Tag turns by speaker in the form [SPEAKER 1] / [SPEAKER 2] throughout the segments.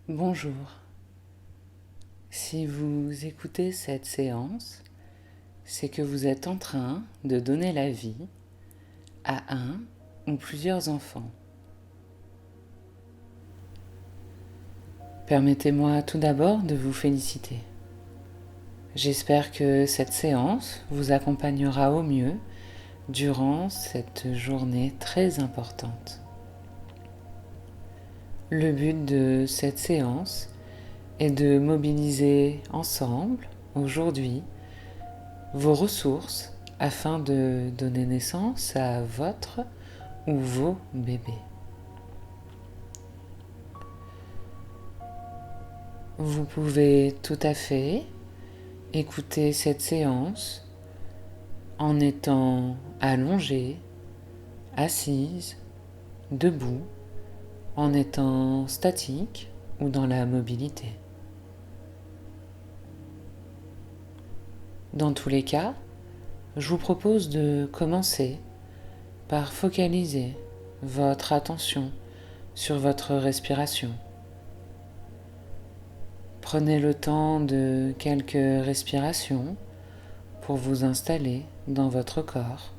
[SPEAKER 1] Bonjour. Si vous écoutez cette séance, c'est que vous êtes en train de donner la vie à un ou plusieurs enfants. Permettez-moi tout d'abord de vous féliciter. J'espère que cette séance vous accompagnera au mieux durant cette journée très importante. Le but de cette séance est de mobiliser ensemble, aujourd'hui, vos ressources afin de donner naissance à votre ou vos bébés. Vous pouvez tout à fait écouter cette séance en étant allongé, assise, debout, en étant statique ou dans la mobilité. Dans tous les cas, je vous propose de commencer par focaliser votre attention sur votre respiration. Prenez le temps de quelques respirations pour vous installer dans votre corps.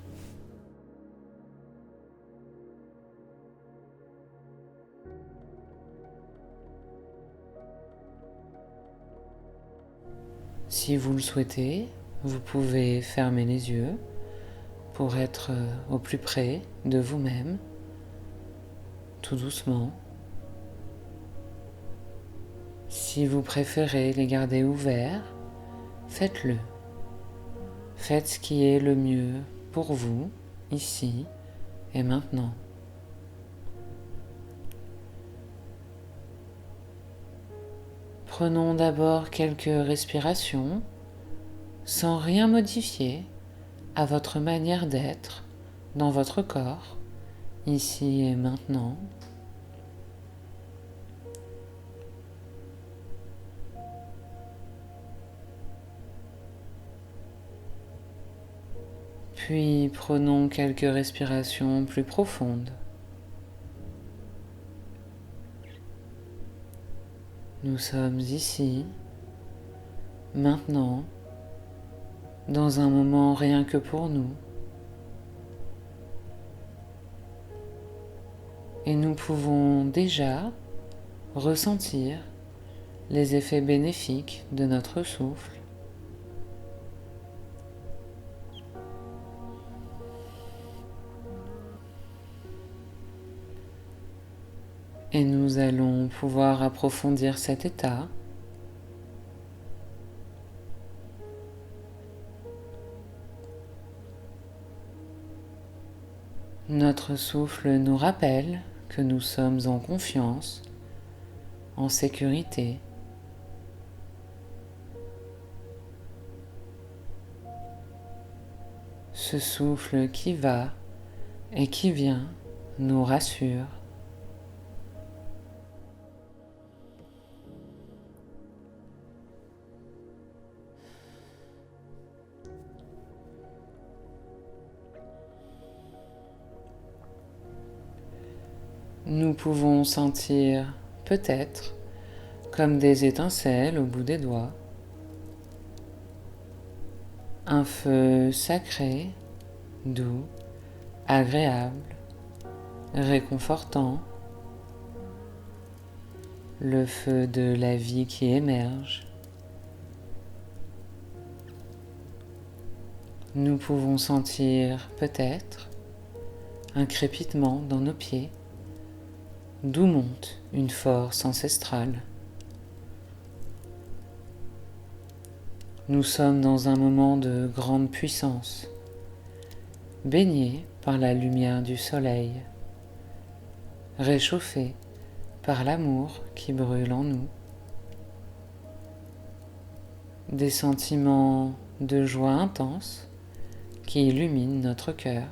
[SPEAKER 1] Si vous le souhaitez, vous pouvez fermer les yeux pour être au plus près de vous-même, tout doucement. Si vous préférez les garder ouverts, faites-le. Faites ce qui est le mieux pour vous, ici et maintenant. Prenons d'abord quelques respirations sans rien modifier à votre manière d'être dans votre corps, ici et maintenant. Puis prenons quelques respirations plus profondes. Nous sommes ici, maintenant, dans un moment rien que pour nous. Et nous pouvons déjà ressentir les effets bénéfiques de notre souffle. Et nous allons pouvoir approfondir cet état Notre souffle nous rappelle que nous sommes en confiance, en sécurité. Ce souffle qui va et qui vient nous rassure. Nous pouvons sentir, peut-être, comme des étincelles au bout des doigts, un feu sacré, doux, agréable, réconfortant, le feu de la vie qui émerge. Nous pouvons sentir, peut-être, un crépitement dans nos pieds, d'où monte une force ancestrale. Nous sommes dans un moment de grande puissance, baignés par la lumière du soleil, réchauffés par l'amour qui brûle en nous. Des sentiments de joie intense qui illuminent notre cœur.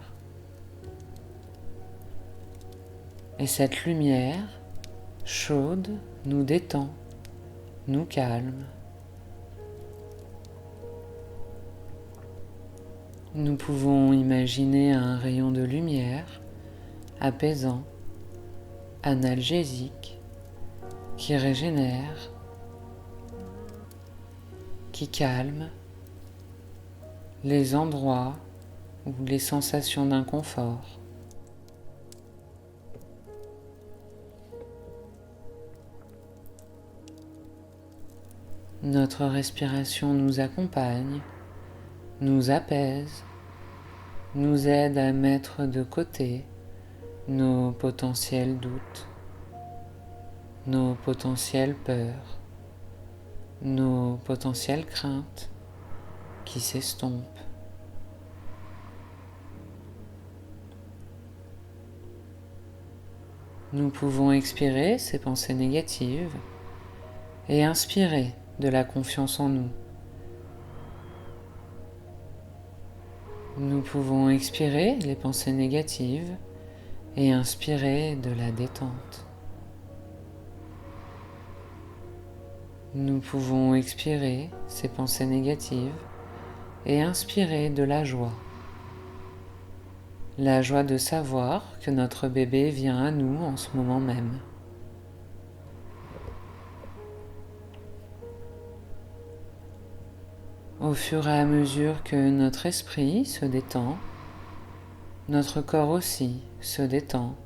[SPEAKER 1] Et cette lumière chaude nous détend, nous calme. Nous pouvons imaginer un rayon de lumière apaisant, analgésique, qui régénère, qui calme les endroits ou les sensations d'inconfort. Notre respiration nous accompagne, nous apaise, nous aide à mettre de côté nos potentiels doutes, nos potentielles peurs, nos potentielles craintes qui s'estompent. Nous pouvons expirer ces pensées négatives et inspirer de la confiance en nous. Nous pouvons expirer les pensées négatives et inspirer de la détente. Nous pouvons expirer ces pensées négatives et inspirer de la joie. La joie de savoir que notre bébé vient à nous en ce moment même. Au fur et à mesure que notre esprit se détend, notre corps aussi se détend.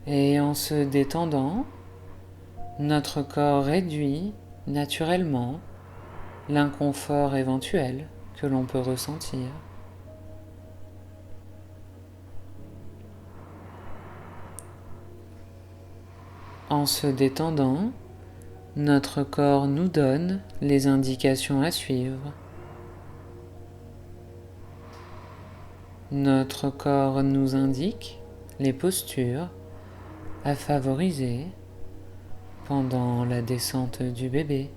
[SPEAKER 1] Et en se détendant, notre corps réduit naturellement l'inconfort éventuel que l'on peut ressentir. En se détendant, notre corps nous donne les indications à suivre. Notre corps nous indique les postures à favoriser pendant la descente du bébé.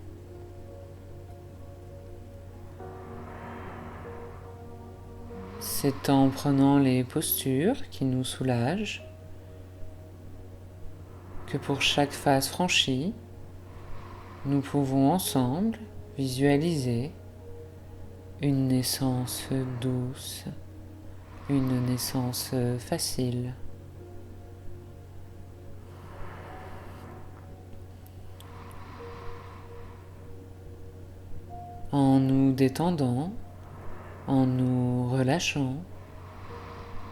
[SPEAKER 1] C'est en prenant les postures qui nous soulagent que pour chaque phase franchie, nous pouvons ensemble visualiser une naissance douce, une naissance facile. En nous détendant, en nous relâchant,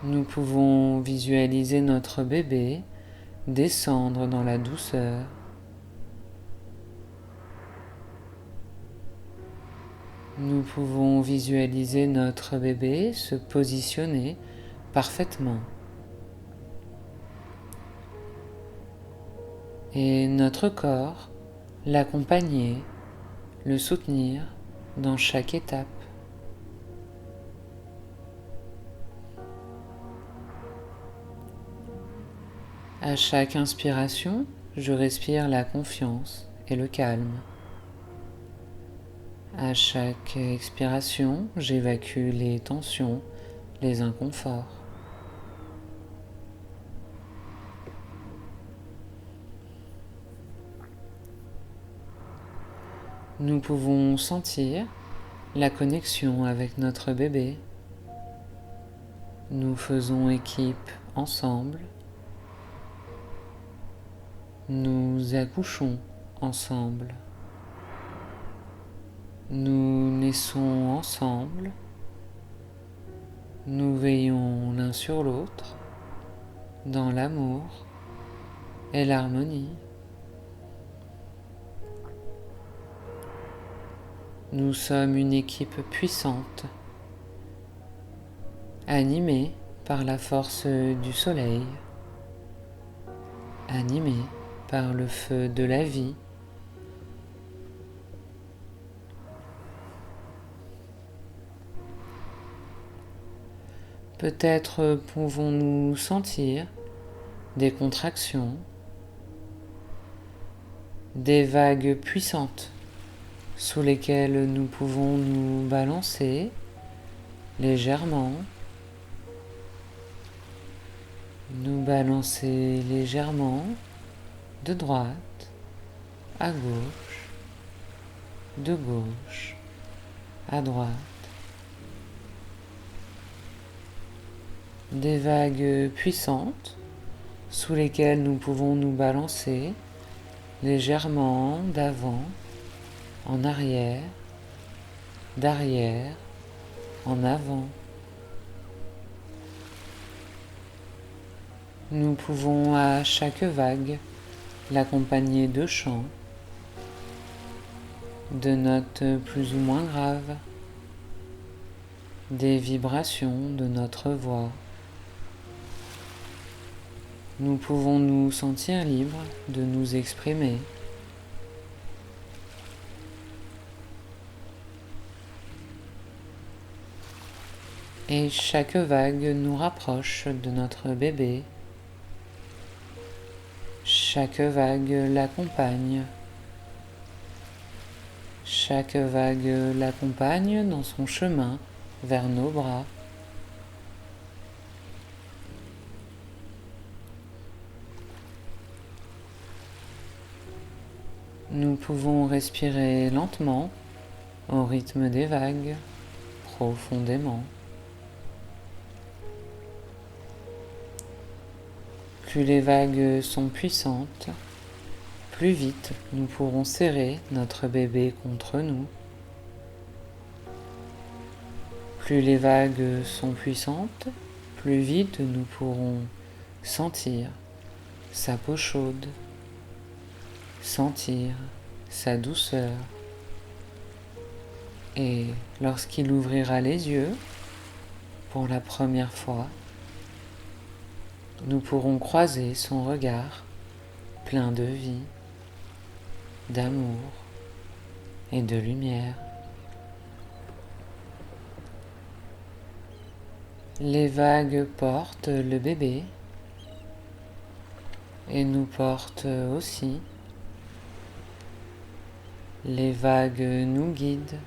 [SPEAKER 1] nous pouvons visualiser notre bébé descendre dans la douceur. Nous pouvons visualiser notre bébé se positionner parfaitement. Et notre corps l'accompagner, le soutenir dans chaque étape. À chaque inspiration, je respire la confiance et le calme. À chaque expiration, j'évacue les tensions, les inconforts. Nous pouvons sentir la connexion avec notre bébé. Nous faisons équipe ensemble. Nous accouchons ensemble. Nous naissons ensemble. Nous veillons l'un sur l'autre dans l'amour et l'harmonie. Nous sommes une équipe puissante, animée par la force du soleil, animée par le feu de la vie. Peut-être pouvons-nous sentir des contractions, des vagues puissantes sous lesquelles nous pouvons nous balancer légèrement, nous balancer légèrement de droite à gauche, de gauche à droite. Des vagues puissantes sous lesquels nous pouvons nous balancer légèrement d'avant, en arrière, d'arrière, en avant. Nous pouvons à chaque vague l'accompagner de chants, de notes plus ou moins graves, des vibrations de notre voix. Nous pouvons nous sentir libres de nous exprimer. Et chaque vague nous rapproche de notre bébé. Chaque vague l'accompagne. Chaque vague l'accompagne dans son chemin vers nos bras. Nous pouvons respirer lentement au rythme des vagues, profondément. Plus les vagues sont puissantes, plus vite nous pourrons serrer notre bébé contre nous. Plus les vagues sont puissantes, plus vite nous pourrons sentir sa peau chaude, sentir sa douceur. Et lorsqu'il ouvrira les yeux, pour la première fois, nous pourrons croiser son regard plein de vie, d'amour et de lumière. Les vagues portent le bébé et nous portent aussi. Les vagues nous guident.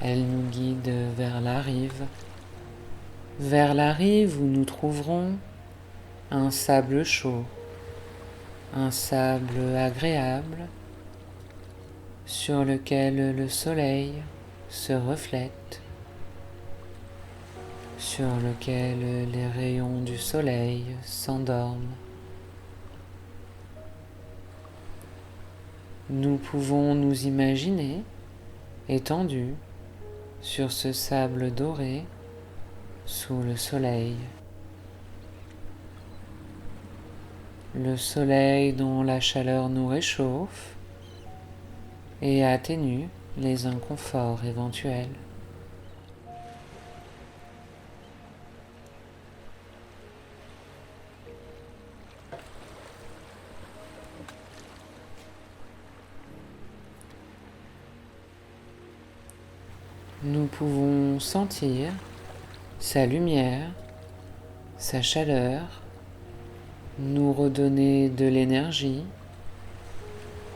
[SPEAKER 1] Elles nous guident vers la rive où nous trouverons un sable chaud, un sable agréable sur lequel le soleil se reflète, sur lequel les rayons du soleil s'endorment. Nous pouvons nous imaginer étendus sur ce sable doré sous le soleil. Le soleil dont la chaleur nous réchauffe et atténue les inconforts éventuels. Nous pouvons sentir sa lumière, sa chaleur, nous redonner de l'énergie,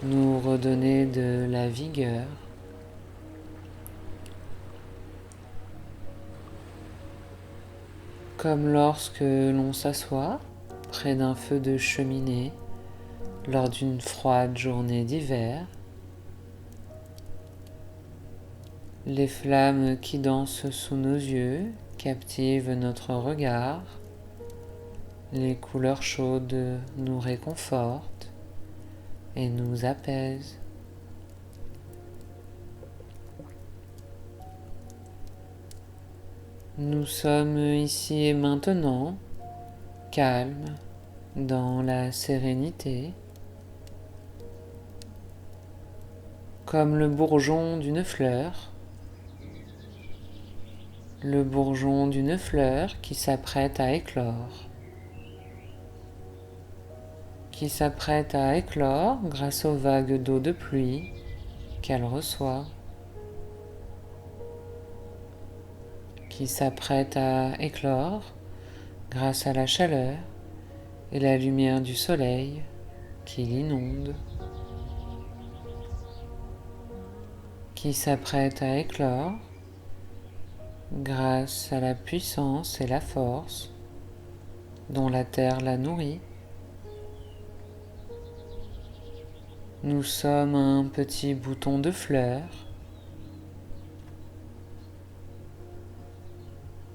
[SPEAKER 1] nous redonner de la vigueur. Comme lorsque l'on s'assoit près d'un feu de cheminée lors d'une froide journée d'hiver. Les flammes qui dansent sous nos yeux captivent notre regard. Les couleurs chaudes nous réconfortent et nous apaisent. Nous sommes ici et maintenant, calmes, dans la sérénité, comme le bourgeon d'une fleur. Le bourgeon d'une fleur qui s'apprête à éclore. Qui s'apprête à éclore grâce aux vagues d'eau de pluie qu'elle reçoit. Qui s'apprête à éclore grâce à la chaleur et la lumière du soleil qui l'inonde. Qui s'apprête à éclore grâce à la puissance et la force dont la terre la nourrit. Nous sommes un petit bouton de fleur,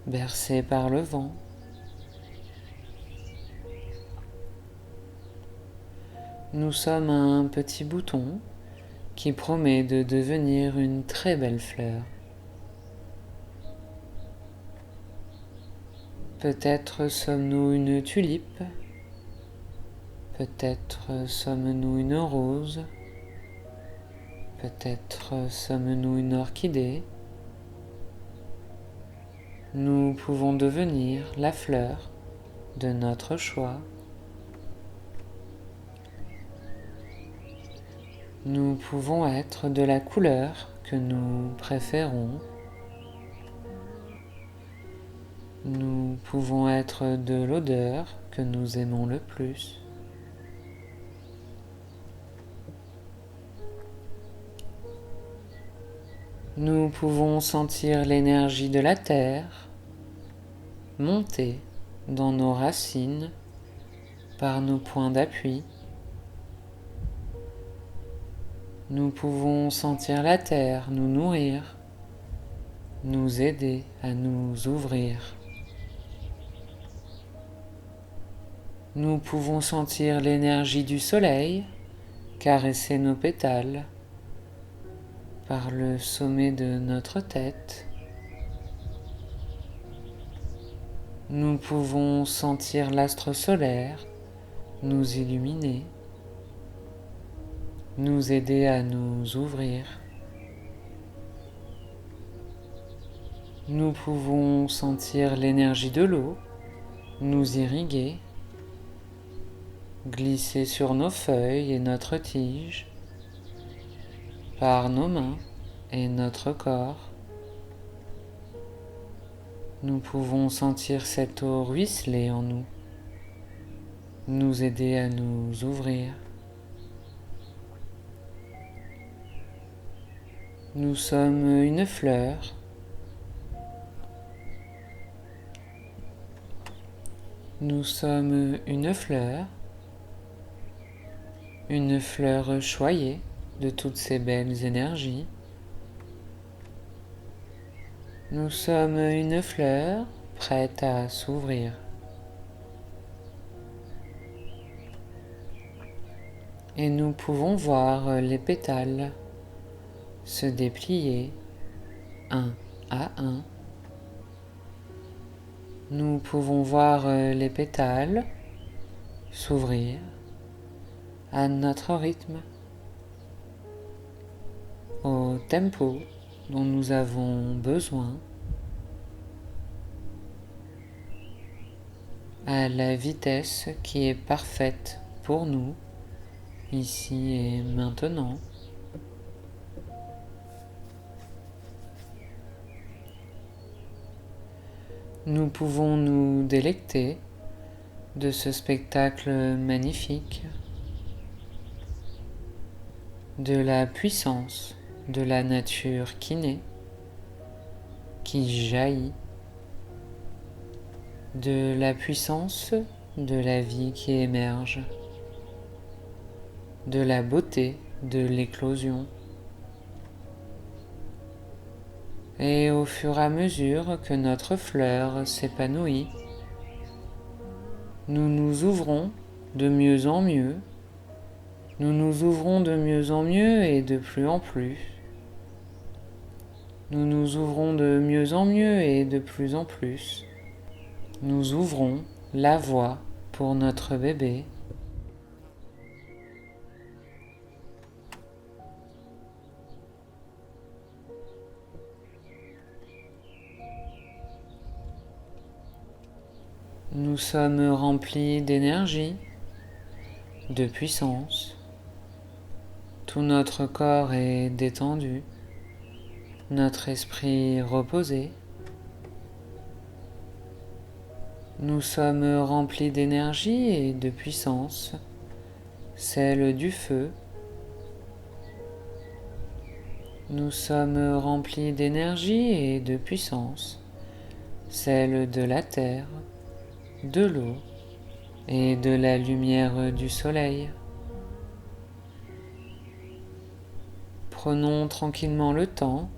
[SPEAKER 1] bercé par le vent. Nous sommes un petit bouton qui promet de devenir une très belle fleur. Peut-être sommes-nous une tulipe, peut-être sommes-nous une rose, peut-être sommes-nous une orchidée. Nous pouvons devenir la fleur de notre choix. Nous pouvons être de la couleur que nous préférons. Nous pouvons être de l'odeur que nous aimons le plus. Nous pouvons sentir l'énergie de la terre monter dans nos racines par nos points d'appui. Nous pouvons sentir la terre nous nourrir, nous aider à nous ouvrir. Nous pouvons sentir l'énergie du soleil caresser nos pétales par le sommet de notre tête. Nous pouvons sentir l'astre solaire nous illuminer, nous aider à nous ouvrir. Nous pouvons sentir l'énergie de l'eau nous irriguer, glisser sur nos feuilles et notre tige, par nos mains et notre corps. Nous pouvons sentir cette eau ruisseler en nous, nous aider à nous ouvrir. Nous sommes une fleur. Nous sommes une fleur choyée de toutes ces belles énergies. Nous sommes une fleur prête à s'ouvrir. Et nous pouvons voir les pétales se déplier un à un. Nous pouvons voir les pétales s'ouvrir à notre rythme, au tempo dont nous avons besoin, à la vitesse qui est parfaite pour nous, ici et maintenant. Nous pouvons nous délecter de ce spectacle magnifique, de la puissance de la nature qui naît, qui jaillit, de la puissance de la vie qui émerge, de la beauté de l'éclosion. Et au fur et à mesure que notre fleur s'épanouit, nous nous ouvrons de mieux en mieux, nous nous ouvrons de mieux en mieux et de plus en plus. Nous nous ouvrons de mieux en mieux et de plus en plus. Nous ouvrons la voie pour notre bébé. Nous sommes remplis d'énergie, de puissance. Tout notre corps est détendu, notre esprit reposé. Nous sommes remplis d'énergie et de puissance, celle du feu. Nous sommes remplis d'énergie et de puissance, celle de la terre, de l'eau et de la lumière du soleil. Prenons tranquillement le temps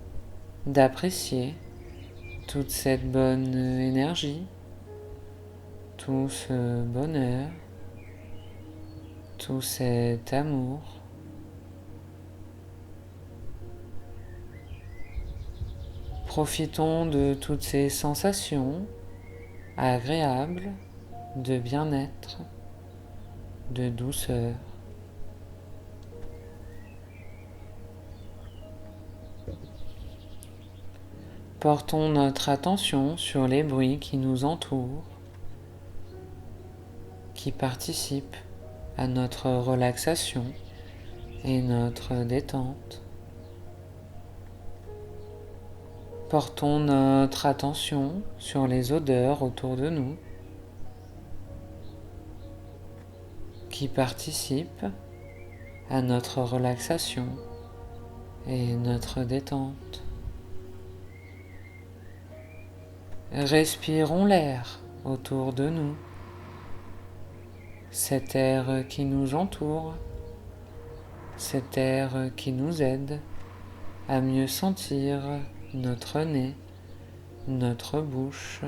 [SPEAKER 1] d'apprécier toute cette bonne énergie, tout ce bonheur, tout cet amour. Profitons de toutes ces sensations agréables de bien-être, de douceur. Portons notre attention sur les bruits qui nous entourent, qui participent à notre relaxation et notre détente. Portons notre attention sur les odeurs autour de nous, qui participent à notre relaxation et notre détente. Respirons l'air autour de nous, cet air qui nous entoure, cet air qui nous aide à mieux sentir notre nez, notre bouche,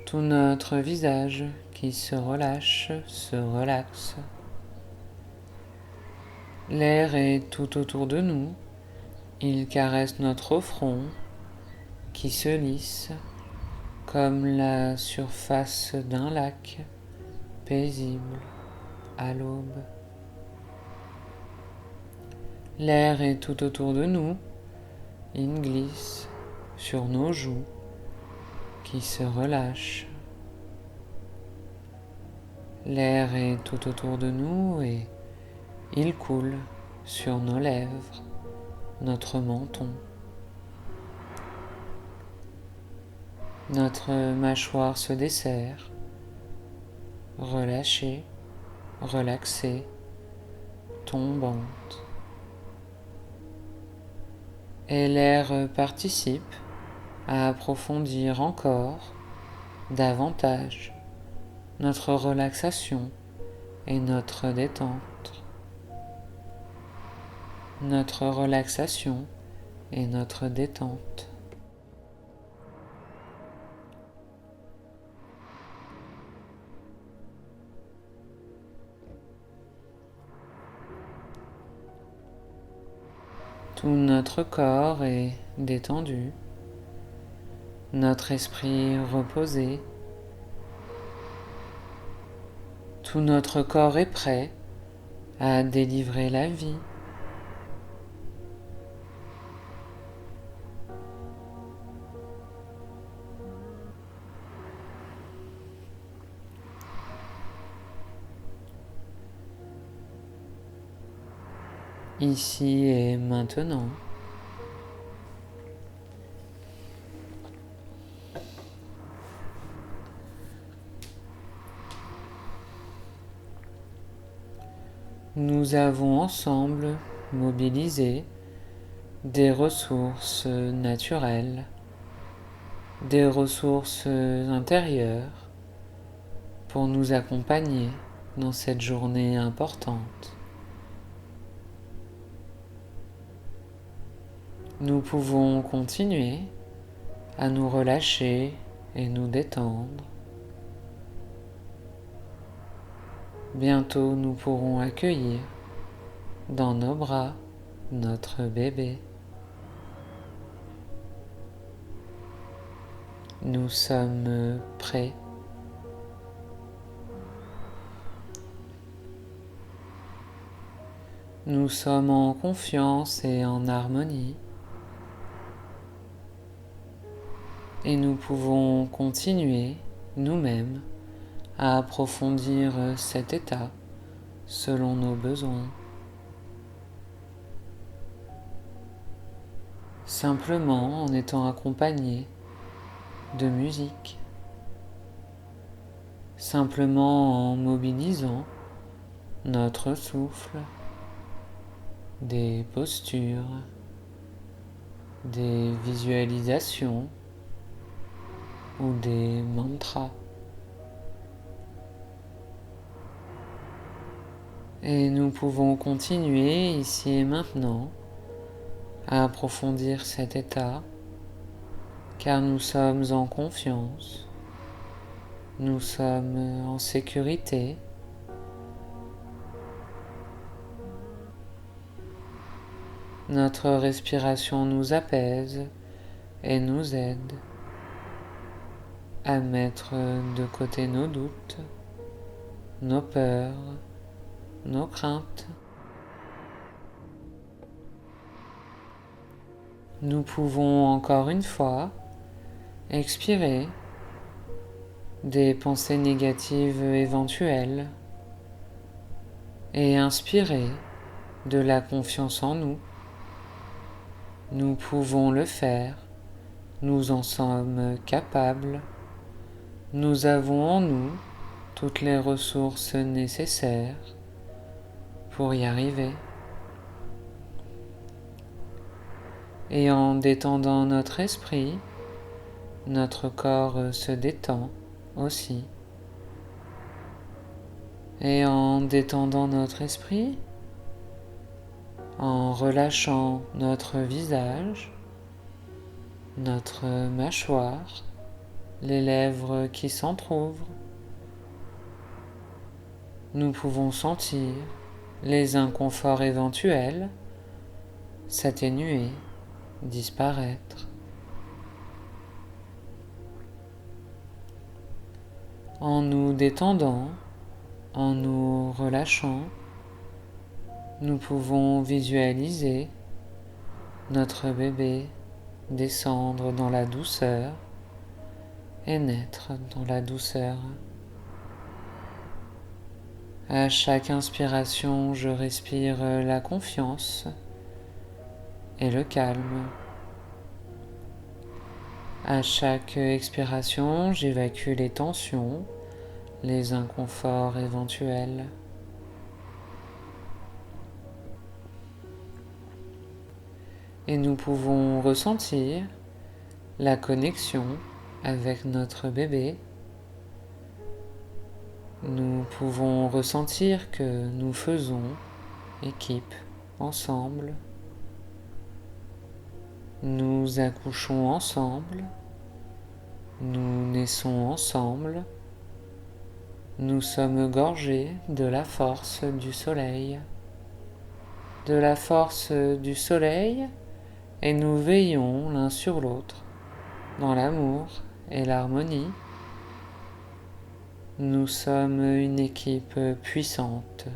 [SPEAKER 1] tout notre visage qui se relâche, se relaxe. L'air est tout autour de nous. Il caresse notre front qui se lisse comme la surface d'un lac paisible à l'aube. L'air est tout autour de nous. Il glisse sur nos joues qui se relâchent. L'air est tout autour de nous et il coule sur nos lèvres, notre menton. Notre mâchoire se desserre, relâchée, relaxée, tombante. Et l'air participe à approfondir encore davantage notre relaxation et notre détente. Notre relaxation et notre détente. Tout notre corps est détendu, notre esprit reposé, tout notre corps est prêt à délivrer la vie. Ici et maintenant. Nous avons ensemble mobilisé des ressources naturelles, des ressources intérieures pour nous accompagner dans cette journée importante. Nous pouvons continuer à nous relâcher et nous détendre. Bientôt nous pourrons accueillir dans nos bras notre bébé. Nous sommes prêts. Nous sommes en confiance et en harmonie. Et nous pouvons continuer nous-mêmes à approfondir cet état selon nos besoins. Simplement en étant accompagnés de musique, simplement en mobilisant notre souffle, des postures, des visualisations ou des mantras. Et nous pouvons continuer ici et maintenant à approfondir cet état car nous sommes en confiance. Nous sommes en sécurité. Notre respiration nous apaise et nous aide à mettre de côté nos doutes, nos peurs, nos craintes. Nous pouvons encore une fois expirer des pensées négatives éventuelles et inspirer de la confiance en nous. Nous pouvons le faire, nous en sommes capables, nous avons en nous toutes les ressources nécessaires pour y arriver. Et en détendant notre esprit, notre corps se détend aussi. Et en détendant notre esprit, en relâchant notre visage, notre mâchoire, les lèvres qui s'entr'ouvrent, nous pouvons sentir les inconforts éventuels s'atténuer, disparaître. En nous détendant, en nous relâchant, nous pouvons visualiser notre bébé descendre dans la douceur et naître dans la douceur. À chaque inspiration, je respire la confiance et le calme. À chaque expiration, j'évacue les tensions, les inconforts éventuels. Et nous pouvons ressentir la connexion avec notre bébé. Nous pouvons ressentir que nous faisons équipe ensemble. Nous accouchons ensemble. Nous naissons ensemble. Nous sommes gorgés de la force du soleil. De la force du soleil, et nous veillons l'un sur l'autre dans l'amour et l'harmonie. Nous sommes une équipe puissante.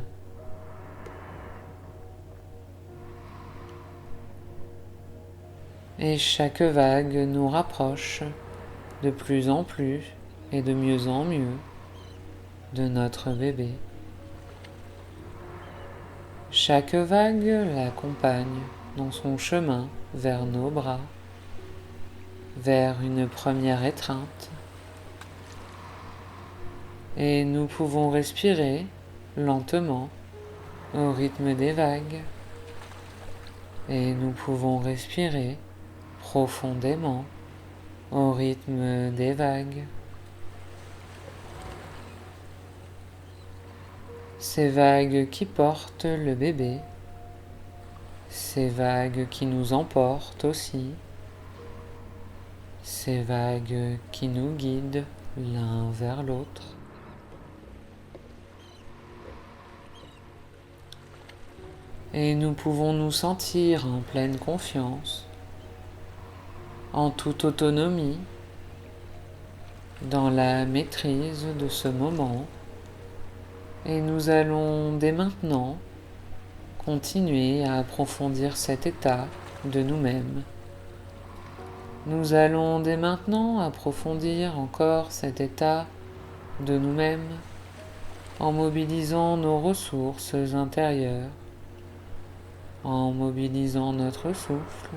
[SPEAKER 1] Et chaque vague nous rapproche de plus en plus et de mieux en mieux de notre bébé. Chaque vague l'accompagne dans son chemin vers nos bras, vers une première étreinte. Et nous pouvons respirer lentement au rythme des vagues. Et nous pouvons respirer profondément au rythme des vagues. Ces vagues qui portent le bébé, ces vagues qui nous emportent aussi, ces vagues qui nous guident l'un vers l'autre. Et nous pouvons nous sentir en pleine confiance, en toute autonomie, dans la maîtrise de ce moment. Et nous allons dès maintenant continuer à approfondir cet état de nous-mêmes. Nous allons dès maintenant approfondir encore cet état de nous-mêmes en mobilisant nos ressources intérieures, en mobilisant notre souffle,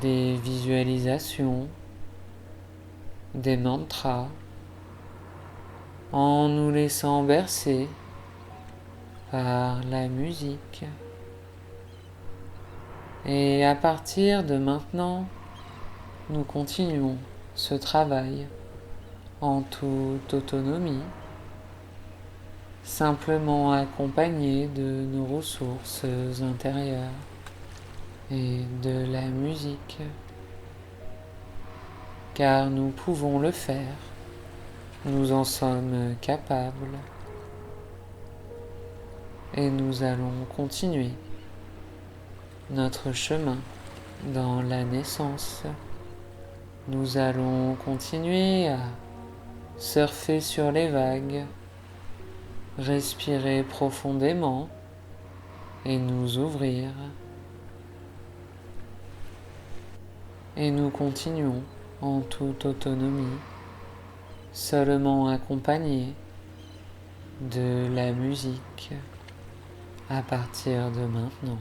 [SPEAKER 1] des visualisations, des mantras, en nous laissant bercer par la musique. Et à partir de maintenant, nous continuons ce travail en toute autonomie, simplement accompagné de nos ressources intérieures et de la musique, car nous pouvons le faire Nous en sommes capables et nous allons continuer notre chemin dans la naissance. Nous allons continuer à surfer sur les vagues, respirer profondément et nous ouvrir. Et nous continuons en toute autonomie, seulement accompagnés de la musique à partir de maintenant.